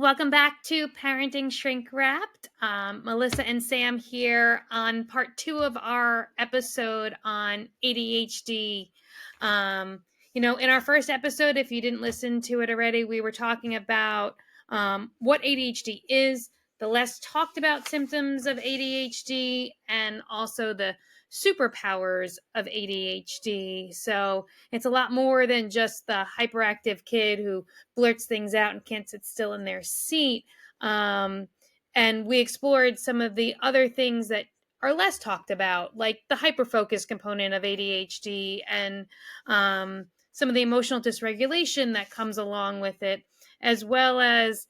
Welcome back to Parenting Shrink Wrapped. Melissa and Sam here on part 2 of our episode on ADHD. In our first episode, if you didn't listen to it already, we were talking about what ADHD is, the less talked about symptoms of ADHD, and also the superpowers of ADHD. So it's a lot more than just the hyperactive kid who blurts things out and can't sit still in their seat. And we explored some of the other things that are less talked about, like the hyperfocus component of ADHD and some of the emotional dysregulation that comes along with it, as well as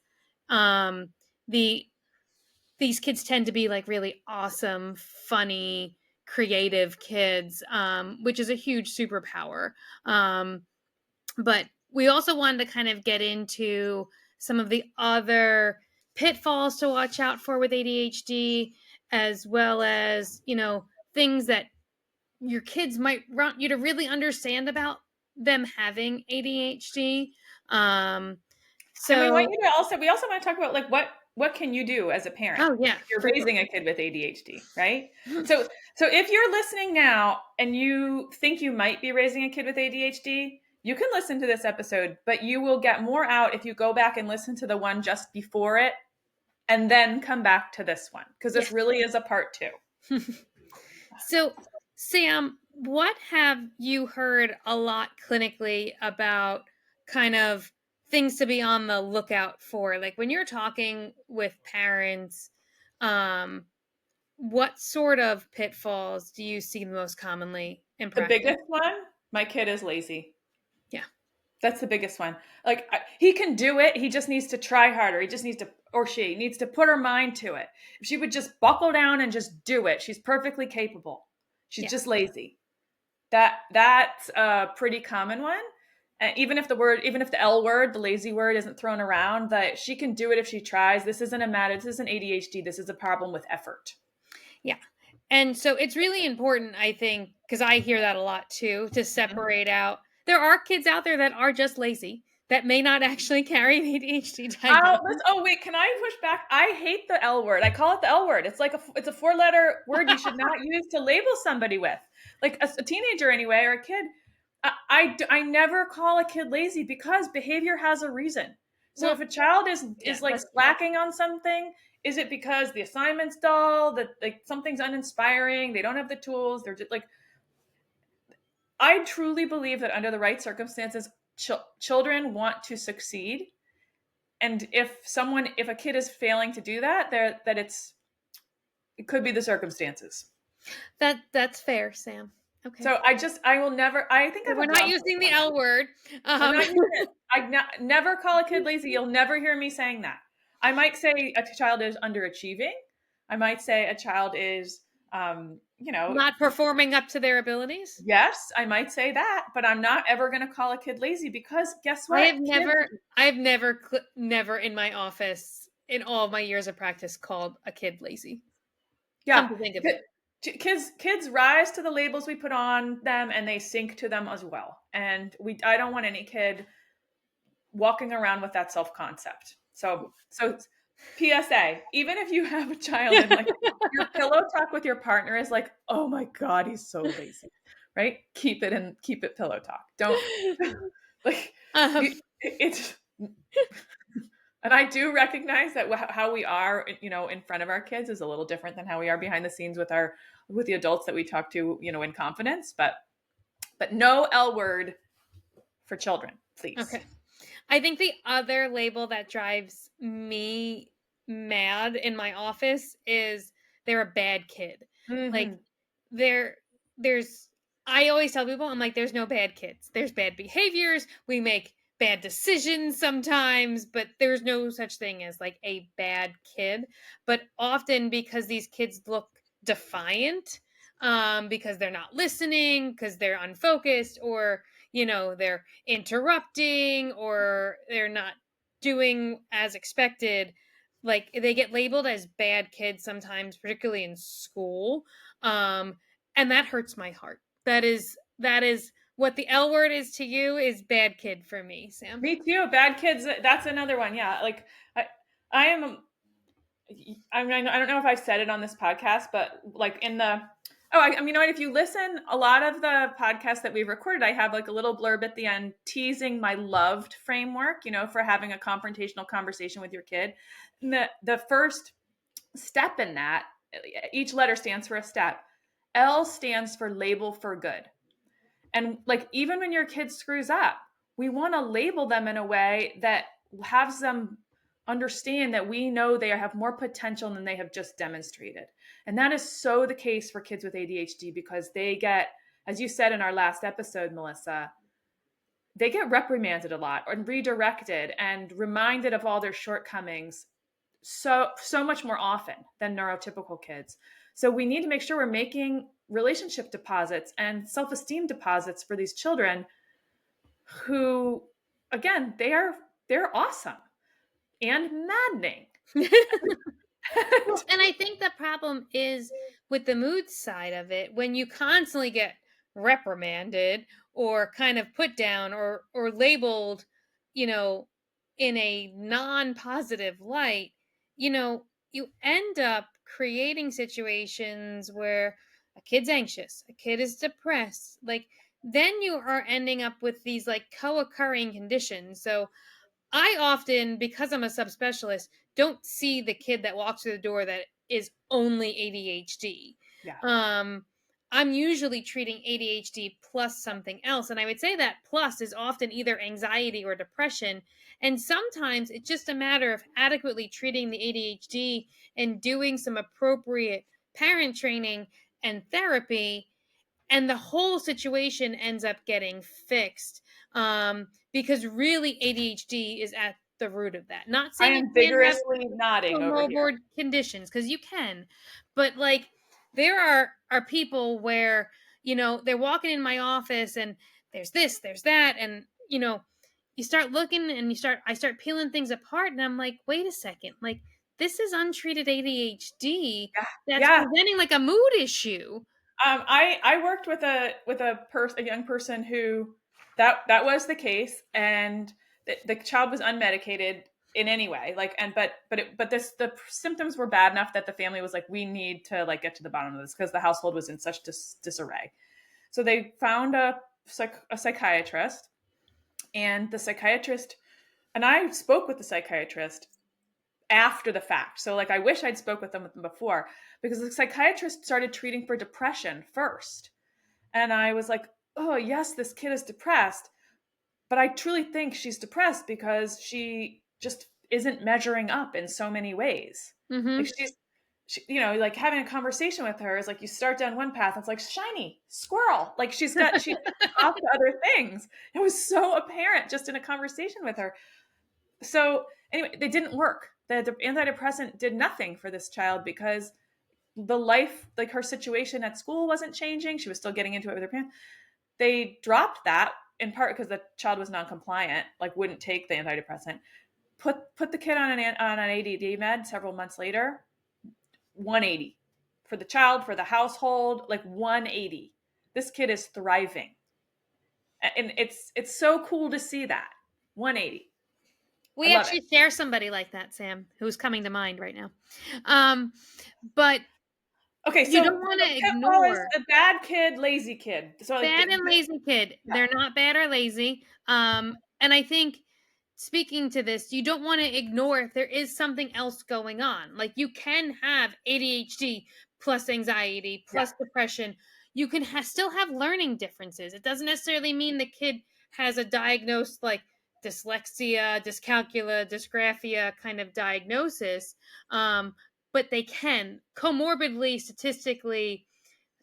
these kids tend to be like really awesome, funny, creative kids, which is a huge superpower. But we also wanted to kind of get into some of the other pitfalls to watch out for with ADHD, as well as, things that your kids might want you to really understand about them having ADHD. And we want you to we also want to talk about like what can you do as a parent Oh yeah, if you're raising a kid with ADHD, right? So if you're listening now and you think you might be raising a kid with ADHD, you can listen to this episode, but you will get more out if you go back and listen to the one just before it and then come back to this one, because this really is a part 2. So, Sam, what have you heard a lot clinically about kind of things to be on the lookout for? Like when you're talking with parents, what sort of pitfalls do you see most commonly in The practice? biggest one, my kid is lazy. Yeah. That's the biggest one. Like he can do it. He just needs to try harder. He just needs to, or she needs to put her mind to it. If she would just buckle down and just do it, she's perfectly capable. She's just lazy. That's a pretty common one. And even if the L word, the lazy word isn't thrown around, that she can do it if she tries. This isn't ADHD. This is a problem with effort. Yeah. And so it's really important, I think, because I hear that a lot too, to separate out. There are kids out there that are just lazy, that may not actually carry an ADHD diagnosis. Oh wait, can I push back? I hate the L word. I call it the L word. It's like it's a 4-letter word you should not use to label somebody with, like a teenager anyway, or a kid. I never call a kid lazy because behavior has a reason. So if a child is like slacking on something, is it because the assignment's dull, that like something's uninspiring, they don't have the tools, they're just like, I truly believe that under the right circumstances, children want to succeed. And if a kid is failing to do that, it could be the circumstances. That's fair, Sam. Okay. So I will never, I think we're not using the L word. Never call a kid lazy. You'll never hear me saying that. I might say a child is underachieving. I might say a child is, not performing up to their abilities. Yes, I might say that, but I'm not ever going to call a kid lazy, because guess what? I've never in my office in all of my years of practice called a kid lazy. Yeah. Kids rise to the labels we put on them, and they sink to them as well. And I don't want any kid walking around with that self-concept. So PSA, even if you have a child and like your pillow talk with your partner is like, oh my God, he's so lazy, right? Keep it pillow talk. Don't like it's. And I do recognize that how we are, in front of our kids is a little different than how we are behind the scenes with the adults that we talk to, in confidence. But no L word for children, please. Okay. I think the other label that drives me mad in my office is they're a bad kid. Mm-hmm. Like I always tell people, I'm like, there's no bad kids. There's bad behaviors. We make bad decisions sometimes, but there's no such thing as like a bad kid. But often because these kids look defiant, because they're not listening, because they're unfocused, or they're interrupting, or they're not doing as expected, like they get labeled as bad kids sometimes, particularly in school. And that hurts my heart. That is what the L word is to you is bad kid for me, Sam. Me too. Bad kids. That's another one. Yeah. Like I mean, I don't know if I've said it on this podcast, but like in the, you know what, if you listen, a lot of the podcasts that we've recorded, I have like a little blurb at the end teasing my loved framework, you know, for having a confrontational conversation with your kid. And the first step in that, each letter stands for a step. L stands for label for good. And like, even when your kid screws up, we want to label them in a way that has them understand that we know they have more potential than they have just demonstrated. And that is so the case for kids with ADHD, because they get, as you said in our last episode, Melissa, they get reprimanded a lot and redirected and reminded of all their shortcomings so much more often than neurotypical kids. So we need to make sure we're making relationship deposits and self-esteem deposits for these children who, again, they're awesome and maddening. Well, and I think the problem is with the mood side of it, when you constantly get reprimanded or kind of put down or labeled, you know, in a non-positive light, you know, you end up creating situations where a kid's anxious, a kid is depressed, like then you are ending up with these like co-occurring conditions. So I often, because I'm a subspecialist, don't see the kid that walks through the door that is only ADHD. Yeah. I'm usually treating ADHD plus something else. And I would say that plus is often either anxiety or depression. And sometimes it's just a matter of adequately treating the ADHD and doing some appropriate parent training and therapy, and the whole situation ends up getting fixed, because really ADHD is at the root of that. Not I saying am you can't have vigorously nodding over here. comorbid conditions, because you can, but like there are people where, you know, they're walking in my office and there's this, there's that, and you know, you start looking and I start peeling things apart, and I'm like, wait a second, like this is untreated ADHD that's Yeah. presenting like a mood issue. I worked with a young person who that was the case, and the child was unmedicated in any way, like, and the symptoms were bad enough that the family was like, we need to like get to the bottom of this, because the household was in such disarray. So they found a psychiatrist, and the psychiatrist, and I spoke with the psychiatrist after the fact. So like, I wish I'd spoke with them before, because the psychiatrist started treating for depression first. And I was like, oh yes, this kid is depressed, but I truly think she's depressed because she just isn't measuring up in so many ways. Mm-hmm. Like you know, like having a conversation with her is like, you start down one path, it's like shiny squirrel. Like she's off to other things. It was so apparent just in a conversation with her. So anyway, they didn't work. The antidepressant did nothing for this child, because the life, like her situation at school wasn't changing. She was still getting into it with her parents. They dropped that in part because the child was non-compliant, like wouldn't take the antidepressant. Put the kid on an ADD med several months later. 180 for the child, for the household, like 180. This kid is thriving, and it's so cool to see that 180. We actually share somebody like that, Sam, who's coming to mind right now. But okay, so you don't want to ignore a bad kid, lazy kid. So bad and lazy kid. Yeah. They're not bad or lazy. And I think, speaking to this, you don't want to ignore if there is something else going on. Like you can have ADHD plus anxiety plus depression. You can still have learning differences. It doesn't necessarily mean the kid has a diagnosed like dyslexia, dyscalculia, dysgraphia kind of diagnosis. But they can comorbidly, statistically,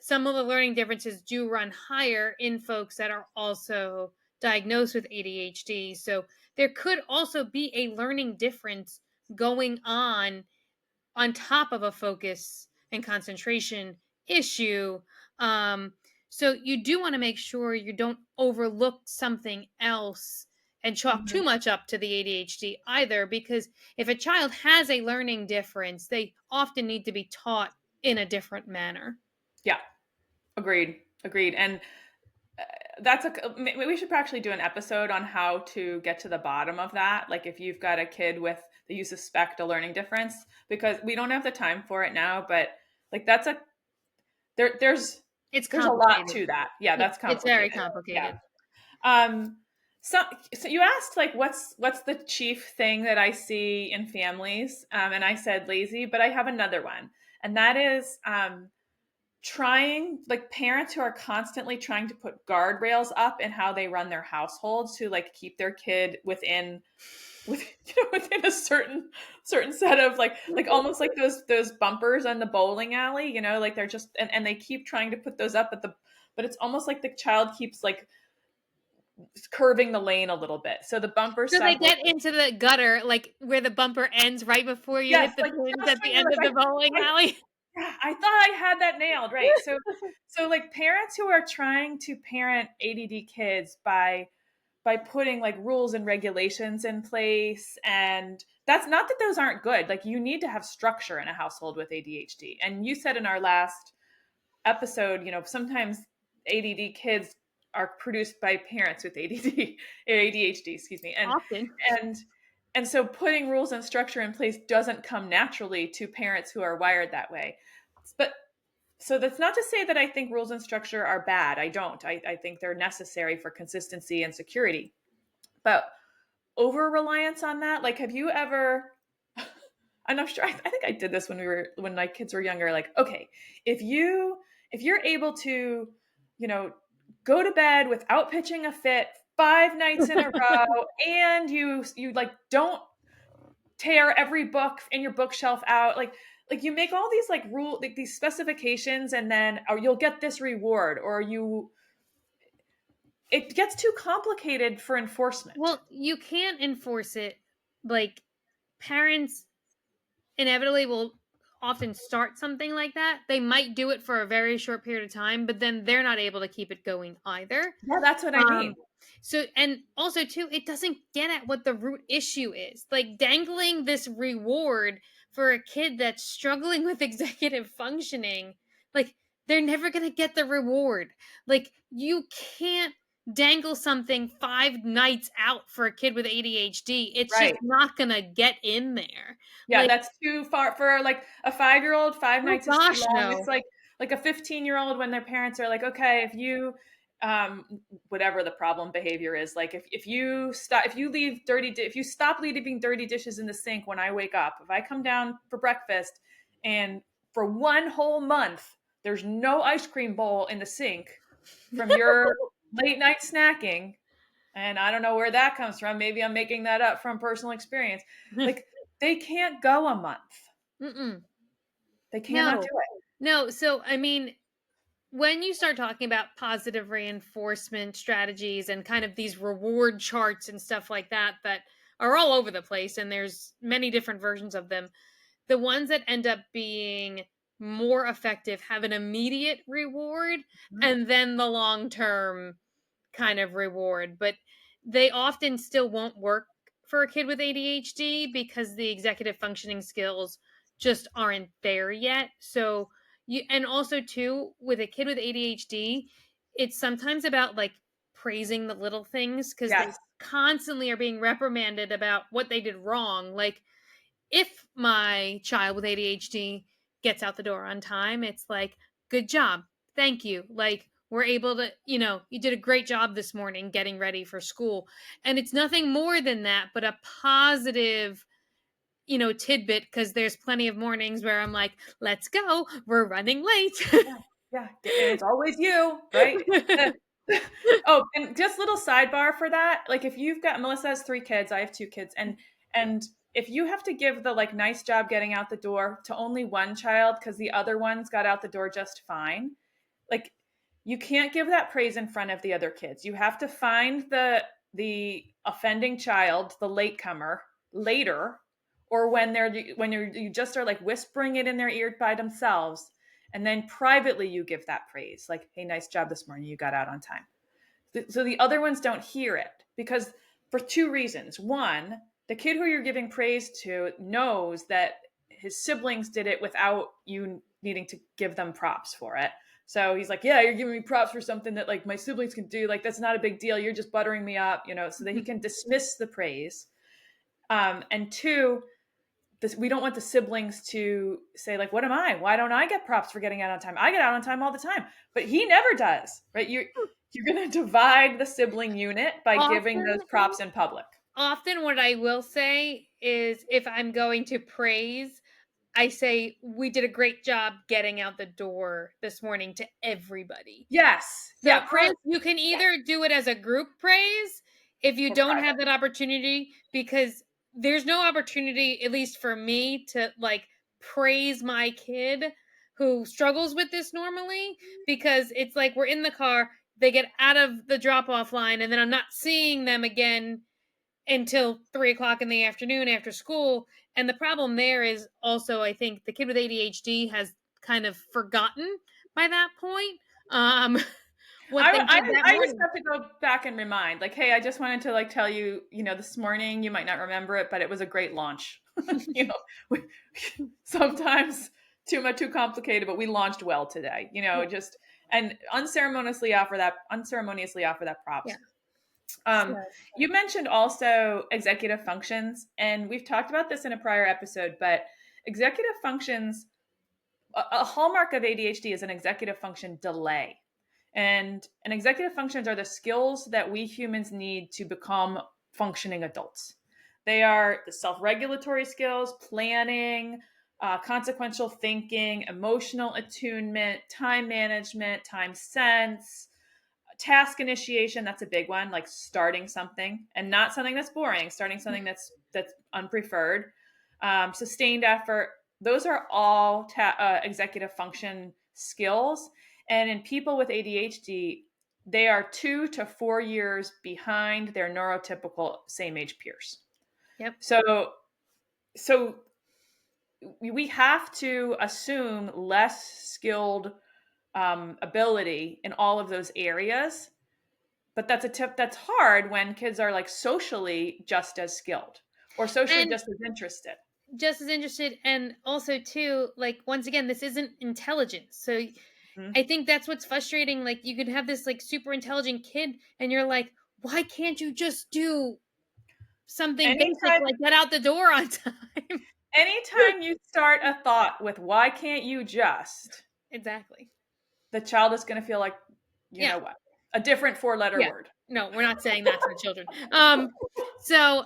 some of the learning differences do run higher in folks that are also diagnosed with ADHD. So there could also be a learning difference going on top of a focus and concentration issue. So you do want to make sure you don't overlook something else and chalk too much up to the ADHD either, because if a child has a learning difference, they often need to be taught in a different manner. Yeah. Agreed. And we should actually do an episode on how to get to the bottom of that. Like if you've got a kid with that you suspect a learning difference, because we don't have the time for it now, but like there's a lot to that. Yeah, that's It's very complicated. Yeah. complicated. So you asked like what's the chief thing that I see in families, and I said lazy, but I have another one, and that is trying, like, parents who are constantly trying to put guardrails up in how they run their households to like keep their kid within a certain set of like almost like those bumpers on the bowling alley, like they're just and they keep trying to put those up but it's almost like the child keeps like curving the lane a little bit. So the bumpers So they get into the gutter, like where the bumper ends right before you yes, hit the like pins just at when the you're end of like the bowling alley. I thought I had that nailed, right? So like parents who are trying to parent ADD kids by putting like rules and regulations in place, and that's not that those aren't good. Like you need to have structure in a household with ADHD. And you said in our last episode, sometimes ADD kids are produced by parents with ADHD, excuse me. Often. And so putting rules and structure in place doesn't come naturally to parents who are wired that way. But so that's not to say that I think rules and structure are bad. I don't. I think they're necessary for consistency and security. But over reliance on that, like, have you ever? I'm not sure. I think I did this when my kids were younger. Like, okay, if you're able to, go to bed without pitching a fit 5 nights in a row, and you like don't tear every book in your bookshelf out, like you make all these like like these specifications, and then or you'll get this reward, or it gets too complicated for enforcement. Well, you can't enforce it. Like parents inevitably will often start something like that. They might do it for a very short period of time, but then they're not able to keep it going either. Yeah, that's what I mean. So, and also too, it doesn't get at what the root issue is. Like dangling this reward for a kid that's struggling with executive functioning, like they're never going to get the reward. Like you can't dangle something 5 nights out for a kid with ADHD. It's Right. just not going to get in there. Yeah, Like, that's too far for like a 5-year-old. 5 nights is too long. no. It's like a 15-year-old when their parents are like, okay, if you whatever the problem behavior is, like if you stop leaving dirty dishes in the sink when I wake up, if I come down for breakfast and for 1 whole month there's no ice cream bowl in the sink from your late night snacking, and I don't know where that comes from, maybe I'm making that up from personal experience, like they can't go a month. Mm-mm. They cannot do it. No, so I mean, when you start talking about positive reinforcement strategies and kind of these reward charts and stuff like that are all over the place, and there's many different versions of them, the ones that end up being more effective have an immediate reward and then the long-term kind of reward, but they often still won't work for a kid with ADHD because the executive functioning skills just aren't there yet. So and also too, with a kid with ADHD, it's sometimes about like praising the little things because they constantly are being reprimanded about what they did wrong. Like if my child with ADHD gets out the door on time, it's like, good job. Thank you. Like, we're able to, you did a great job this morning getting ready for school. And it's nothing more than that, but a positive, tidbit, because there's plenty of mornings where I'm like, let's go. We're running late. Yeah. And it's always you, right? Oh, and just little sidebar for that. Like if you've got, Melissa has 3 kids, I have 2 kids. And if you have to give the like nice job getting out the door to only one child because the other ones got out the door just fine, like you can't give that praise in front of the other kids. You have to find the offending child, the latecomer, later, or when you just are like whispering it in their ear by themselves, and then privately you give that praise, like, hey, nice job this morning, you got out on time. So the other ones don't hear it because for 2 reasons. One, the kid who you're giving praise to knows that his siblings did it without you needing to give them props for it. So he's like, yeah, you're giving me props for something that like my siblings can do. Like, that's not a big deal. You're just buttering me up, so that he can dismiss the praise. And two, we don't want the siblings to say like, what am I? Why don't I get props for getting out on time? I get out on time all the time, but he never does, right? You're going to divide the sibling unit by giving those props in public. Often what I will say is if I'm going to praise, I say, we did a great job getting out the door this morning to everybody. Yes. So yeah. Praise, you can either do it as a group praise if you don't have that opportunity, because there's no opportunity, at least for me, to like praise my kid who struggles with this normally, because it's like we're in the car, they get out of the drop-off line, and then I'm not seeing them again until 3:00 in the afternoon after school. And the problem there is also, I think the kid with ADHD has kind of forgotten by that point. I just have to go back and remind, like, hey, I just wanted to like tell you, this morning, you might not remember it, but it was a great launch. Sometimes too complicated, but we launched well today, and unceremoniously offer that props. Yeah. You mentioned also executive functions, and we've talked about this in a prior episode, but executive functions, a hallmark of ADHD is an executive function delay. And executive functions are the skills that we humans need to become functioning adults. They are the self-regulatory skills, planning, consequential thinking, emotional attunement, time management, time sense, task initiation. That's a big one, like starting something, and not something that's boring, starting something that's unpreferred. Sustained effort. Those are all executive function skills. And in people with ADHD, they are 2 to 4 years behind their neurotypical same age peers. Yep. So we have to assume less skilled ability in all of those areas. But that's a tip that's hard when kids are like socially just as skilled or socially just as interested. And also too, like, once again, this isn't intelligence. So I think that's what's frustrating. Like, you could have this like super intelligent kid and you're like, why can't you just do something basic like get out the door on time? Anytime you start a thought with why can't you just, exactly, the child is going to feel like, you know what, a different 4-letter word. No, we're not saying that to the children. So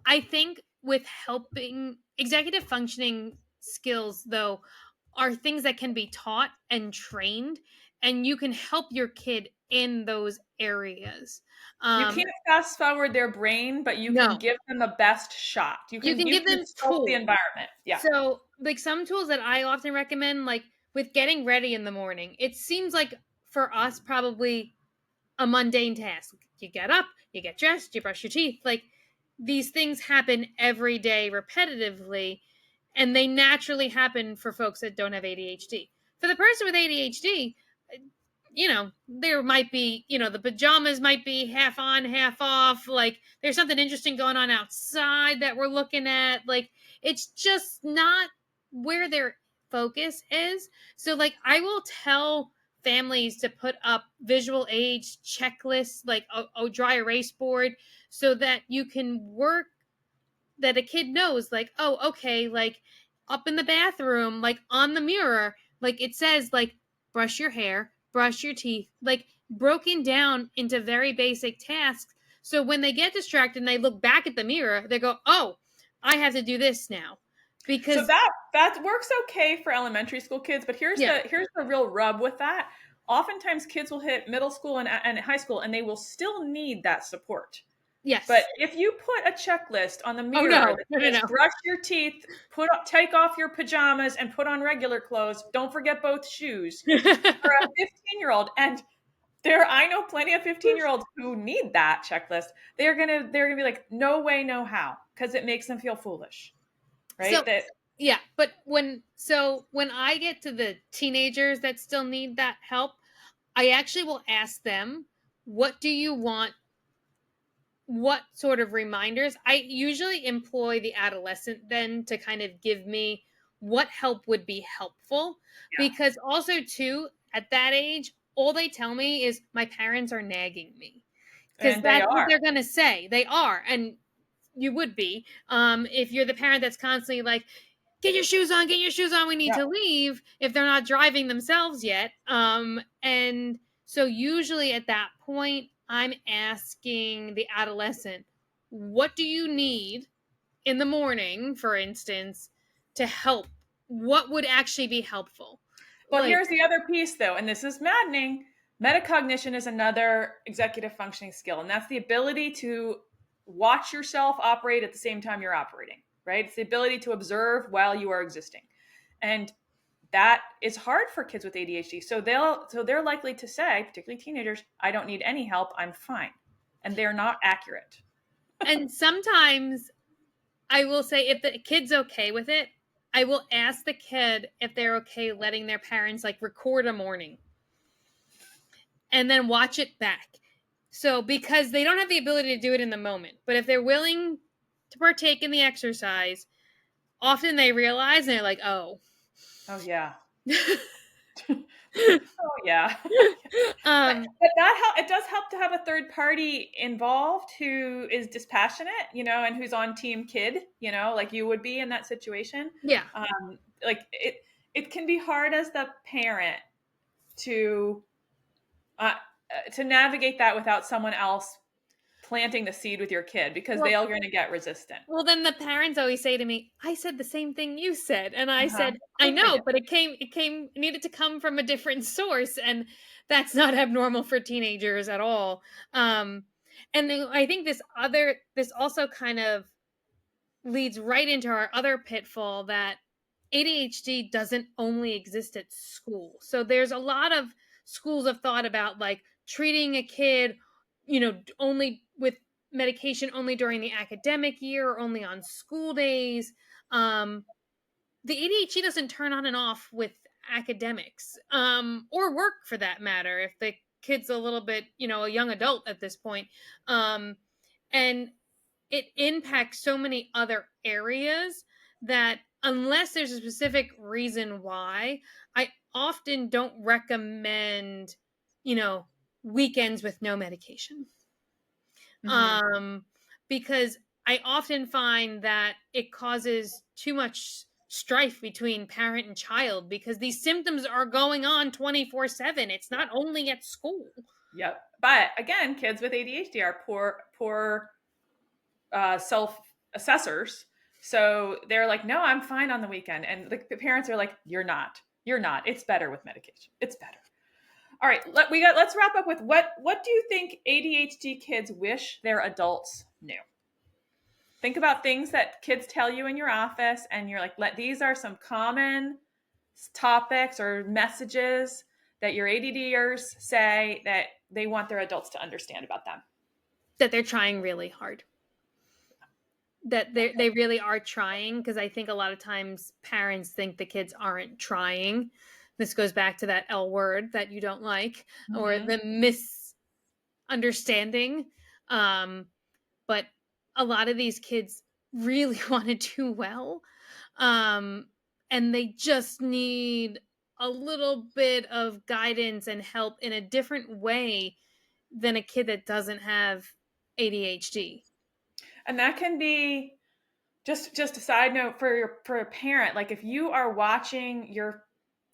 I think with helping, executive functioning skills, though, are things that can be taught and trained, and you can help your kid in those areas. You can't fast forward their brain, but you can give them the best shot. You can give them tools. The environment. Yeah. So, like, some tools that I often recommend, like with getting ready in the morning, it seems like for us probably a mundane task. You get up, you get dressed, you brush your teeth. Like, these things happen every day repetitively, and they naturally happen for folks that don't have ADHD. For the person with ADHD, there might be, the pajamas might be half on, half off. Like, there's something interesting going on outside that we're looking at. Like, it's just not where their focus is. So, like, I will tell families to put up visual aids checklists, like a dry erase board, so that you can work, that a kid knows, like, oh, okay, like up in the bathroom, like on the mirror, like it says, like, brush your hair, brush your teeth, like broken down into very basic tasks. So when they get distracted and they look back at the mirror, they go, oh, I have to do this now. Because so that works okay for elementary school kids, but here's the real rub with that. Oftentimes kids will hit middle school and high school and they will still need that support. Yes. But if you put a checklist on the mirror, brush your teeth, take off your pajamas and put on regular clothes, don't forget both shoes, for a 15-year-old, and I know plenty of 15-year-olds who need that checklist. They're gonna be like, no way, no how, because it makes them feel foolish. Right? So, but when I get to the teenagers that still need that help, I actually will ask them, what do you want? What sort of reminders? I usually employ the adolescent then to kind of give me what help would be helpful. Because also too, at that age, all they tell me is my parents are nagging me. Because And they that's what are. they're going to say. They are. And you would be, if you're the parent that's constantly like, get your shoes on, we need to leave, if they're not driving themselves yet. And so usually at that point, I'm asking the adolescent, what do you need in the morning, for instance, to help? What would actually be helpful? But Like, here's the other piece, though, and this is maddening. Metacognition is another executive functioning skill, and that's the ability to watch yourself operate at the same time you're operating, right? It's the ability to observe while you are existing. And that is hard for kids with ADHD. So they're likely to say, particularly teenagers, I don't need any help, I'm fine. And they're not accurate. and sometimes I will say, if the kid's okay with it, I will ask the kid if they're okay letting their parents like record a morning and then watch it back. So, because they don't have the ability to do it in the moment, but if they're willing to partake in the exercise, often they realize and they're like, oh. Oh, yeah. Oh, yeah. But it does help to have a third party involved who is dispassionate, and who's on team kid, like you would be in that situation. Yeah. Like it can be hard as the parent to navigate that without someone else planting the seed with your kid, because they are going to get resistant. Well, then the parents always say to me, I said the same thing you said. And I said, Of I course they know, do. but it needed to come from a different source. And that's not abnormal for teenagers at all. And then I think this also kind of leads right into our other pitfall, that ADHD doesn't only exist at school. So there's a lot of schools of thought about like treating a kid, only with medication only during the academic year or only on school days. The ADHD doesn't turn on and off with academics, or work for that matter, if the kid's a little bit, a young adult at this point. And it impacts so many other areas that, unless there's a specific reason why, I often don't recommend, weekends with no medication. Because I often find that it causes too much strife between parent and child, because these symptoms are going on 24/7. It's not only at school. Yep. But again, kids with ADHD are poor self-assessors. So they're like, no, I'm fine on the weekend. And the parents are like, you're not. It's better with medication. It's better. All right, let's wrap up with what do you think ADHD kids wish their adults knew? Think about things that kids tell you in your office, and you're like, these are some common topics or messages that your ADDers say that they want their adults to understand about them. That they're trying really hard. That they really are trying, because I think a lot of times parents think the kids aren't trying. This goes back to that L word that you don't like, or the misunderstanding. But a lot of these kids really want to do well. And they just need a little bit of guidance and help in a different way than a kid that doesn't have ADHD. And that can be just a side note for a parent. Like, if you are watching your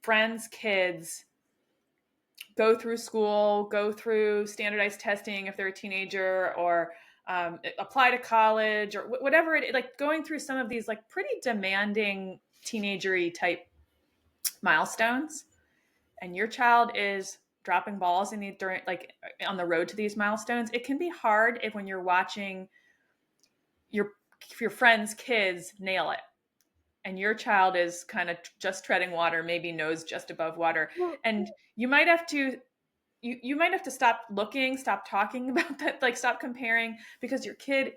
friends' kids go through school, go through standardized testing if they're a teenager, or apply to college, or whatever it is, like going through some of these like pretty demanding teenagery type milestones, and your child is dropping balls during like on the road to these milestones, it can be hard if when you're watching your friends' kids nail it, and your child is kind of just treading water, maybe nose just above water, and you might have to stop looking, stop talking about that, like stop comparing, because your kid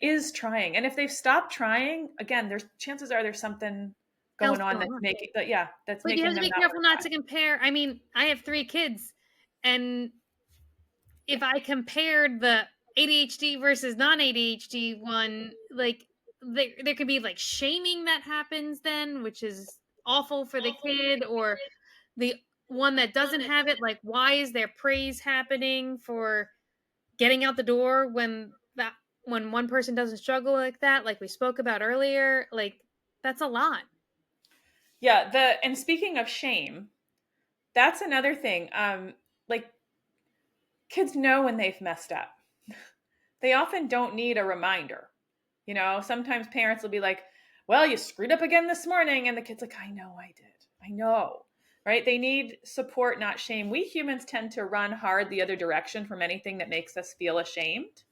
is trying. And if they've stopped trying, again, there's chances are there's something going on that's making that. Yeah. That's making them. You have to be careful not to compare. I mean, I have 3 kids, and if I compared the ADHD versus non-ADHD one, like there could be like shaming that happens then, which is awful for the kid, or the one that doesn't have it, like, why is there praise happening for getting out the door when one person doesn't struggle like that, like we spoke about earlier? Like, that's a lot. Yeah, and speaking of shame, that's another thing. Like, kids know when they've messed up. They often don't need a reminder. Sometimes parents will be like, well, you screwed up again this morning. And the kid's like, I know I did. I know. Right? They need support, not shame. We humans tend to run hard the other direction from anything that makes us feel ashamed.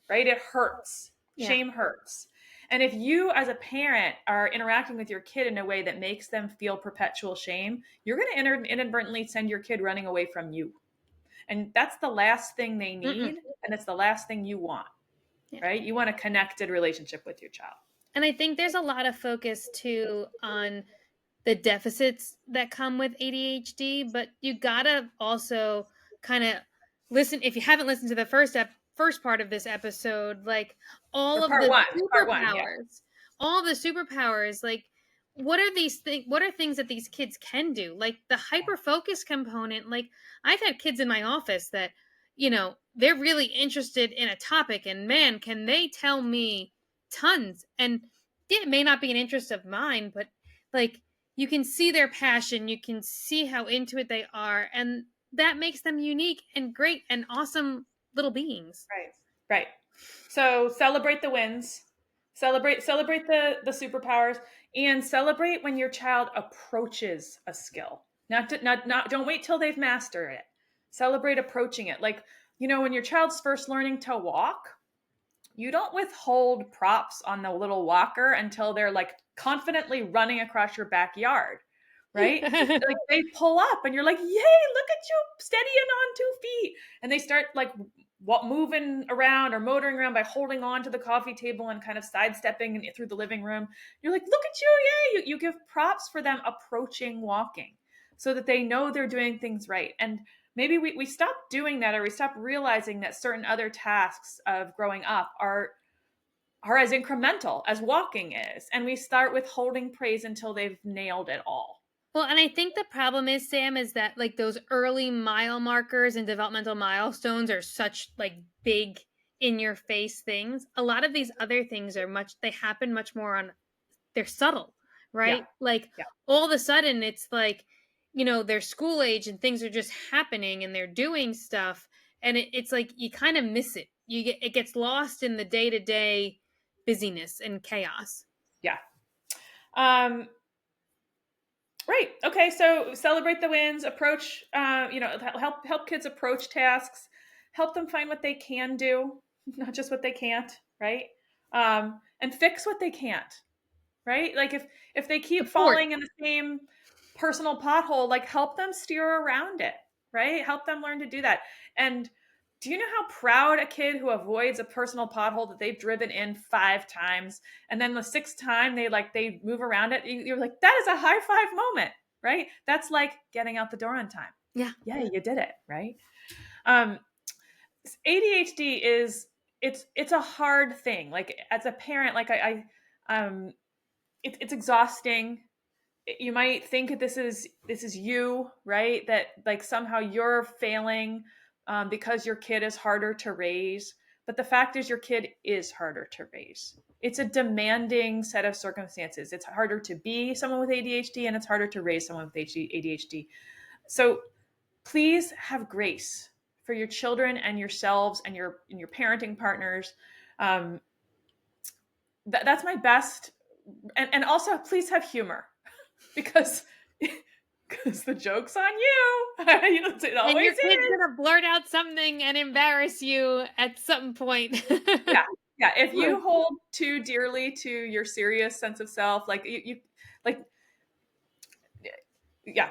Right? It hurts. Yeah. Shame hurts. And if you, as a parent, are interacting with your kid in a way that makes them feel perpetual shame, you're going to inadvertently send your kid running away from you. And that's the last thing they need. And it's the last thing you want. Yeah. Right? You want a connected relationship with your child. And I think there's a lot of focus too on the deficits that come with ADHD, but you gotta also kind of listen. If you haven't listened to the first part of this episode, like all of the superpowers, all the superpowers, like what are these things? What are things that these kids can do? Like the hyper focus component. Like I've had kids in my office that, they're really interested in a topic, and man, can they tell me tons. And it may not be an interest of mine, but like you can see their passion, you can see how into it they are, and that makes them unique and great and awesome little beings. Right. So celebrate the wins, celebrate the superpowers, and celebrate when your child approaches a skill. Not don't wait till they've mastered it. Celebrate approaching it. Like, when your child's first learning to walk, you don't withhold props on the little walker until they're like confidently running across your backyard, right? Like they pull up and you're like, yay, look at you steadying on 2 feet. And they start like moving around or motoring around by holding on to the coffee table and kind of sidestepping through the living room. You're like, look at you, yay. You give props for them approaching walking so that they know they're doing things right. And maybe we stop doing that, or we stop realizing that certain other tasks of growing up are as incremental as walking is. And we start withholding praise until they've nailed it all. Well, and I think the problem is, Sam, is that like those early mile markers and developmental milestones are such like big in your face things. A lot of these other things they happen much more they're subtle, right? All of a sudden it's like, they're school age and things are just happening and they're doing stuff. And it's like, you kind of miss it. It gets lost in the day-to-day busyness and chaos. Yeah. Right. Okay. So celebrate the wins, approach, help kids approach tasks, help them find what they can do, not just what they can't. Right. And fix what they can't. Right. Like if they keep falling in the same personal pothole, like help them steer around it. Right. Help them learn to do that. And do you know how proud a kid who avoids a personal pothole that they've driven in 5 times, and then the 6th time they move around it, you're like, that is a high five moment, right? That's like getting out the door on time. Yeah, you did it, right? ADHD it's a hard thing. Like as a parent, like it's exhausting. You might think this is you, right? That like somehow you're failing. Because your kid is harder to raise. But the fact is your kid is harder to raise. It's a demanding set of circumstances. It's harder to be someone with ADHD, and it's harder to raise someone with ADHD. So please have grace for your children and yourselves and your parenting partners. That's my best. And also please have humor because the joke's on you. It always and your kid's is. gonna blurt out something and embarrass you at some point. Yeah. If you hold too dearly to your serious sense of self,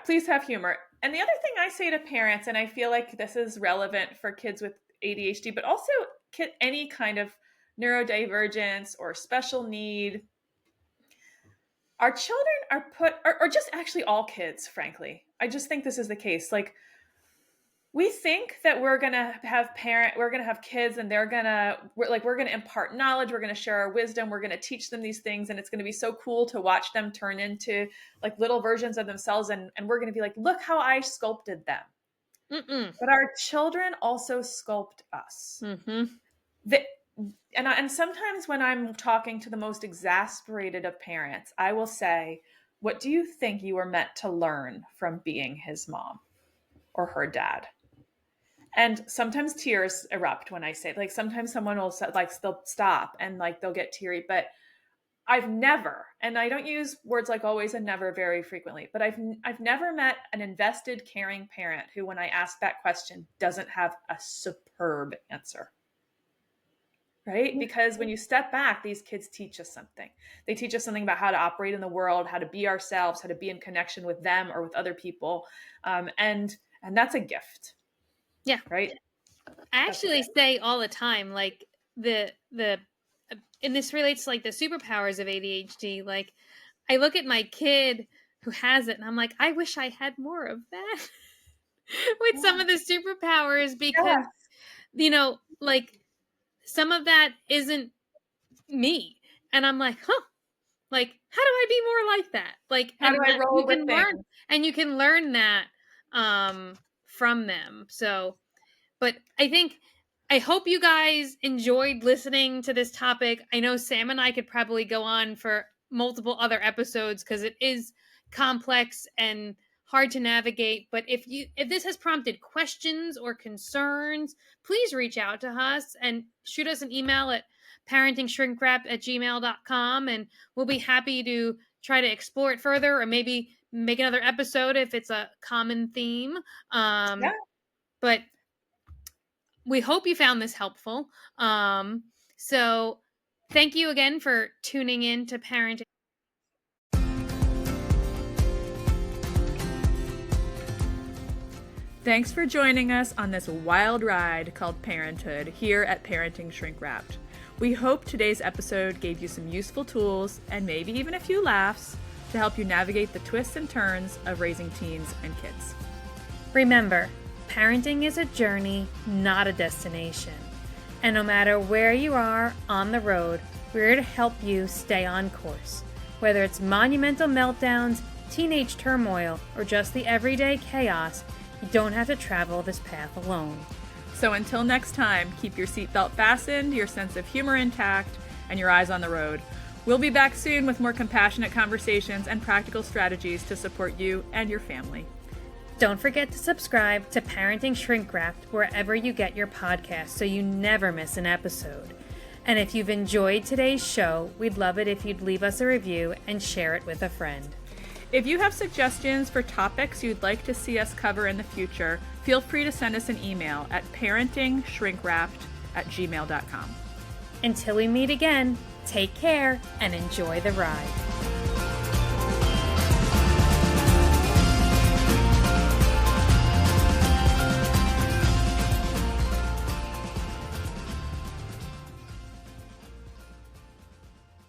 please have humor. And the other thing I say to parents, and I feel like this is relevant for kids with ADHD, but also any kind of neurodivergence or special need. Our children are put, or just actually all kids, frankly. I just think this is the case. Like we think that we're going to have kids and we're going to impart knowledge. We're going to share our wisdom. We're going to teach them these things. And it's going to be so cool to watch them turn into like little versions of themselves. And we're going to be like, look how I sculpted them. Mm-mm. But our children also sculpt us. Mm-hmm. And sometimes when I'm talking to the most exasperated of parents, I will say, what do you think you were meant to learn from being his mom or her dad? And sometimes tears erupt when I say, like, sometimes someone will like, they'll stop and like, they'll get teary, but I've never, and I don't use words like always and never very frequently, but I've never met an invested, caring parent who, when I ask that question, doesn't have a superb answer. Right? Because when you step back, these kids teach us something. They teach us something about how to operate in the world, how to be ourselves, how to be in connection with them or with other people. And that's a gift. Yeah. Right. I actually say all the time, like and this relates to like the superpowers of ADHD. Like I look at my kid who has it and I'm like, I wish I had more of that with some of the superpowers, because, like some of that isn't me. And I'm like, like, how do I be more like that? Like, how do I roll with things? And you can learn that from them. So, but I hope you guys enjoyed listening to this topic. I know Sam and I could probably go on for multiple other episodes because it is complex and hard to navigate. But if this has prompted questions or concerns, please reach out to us and shoot us an email at parentingshrinkwrapped@gmail.com, and we'll be happy to try to explore it further, or maybe make another episode if it's a common theme. But we hope you found this helpful. So thank you again for tuning in to Parenting. Thanks for joining us on this wild ride called parenthood here at Parenting Shrink Wrapped. We hope today's episode gave you some useful tools and maybe even a few laughs to help you navigate the twists and turns of raising teens and kids. Remember, parenting is a journey, not a destination. And no matter where you are on the road, we're here to help you stay on course. Whether it's monumental meltdowns, teenage turmoil, or just the everyday chaos, you don't have to travel this path alone. So until next time, keep your seatbelt fastened, your sense of humor intact, and your eyes on the road. We'll be back soon with more compassionate conversations and practical strategies to support you and your family. Don't forget to subscribe to Parenting Shrink Wrapped wherever you get your podcasts so you never miss an episode. And if you've enjoyed today's show, we'd love it if you'd leave us a review and share it with a friend. If you have suggestions for topics you'd like to see us cover in the future, feel free to send us an email at parentingshrinkwrapped@gmail.com. Until we meet again, take care and enjoy the ride.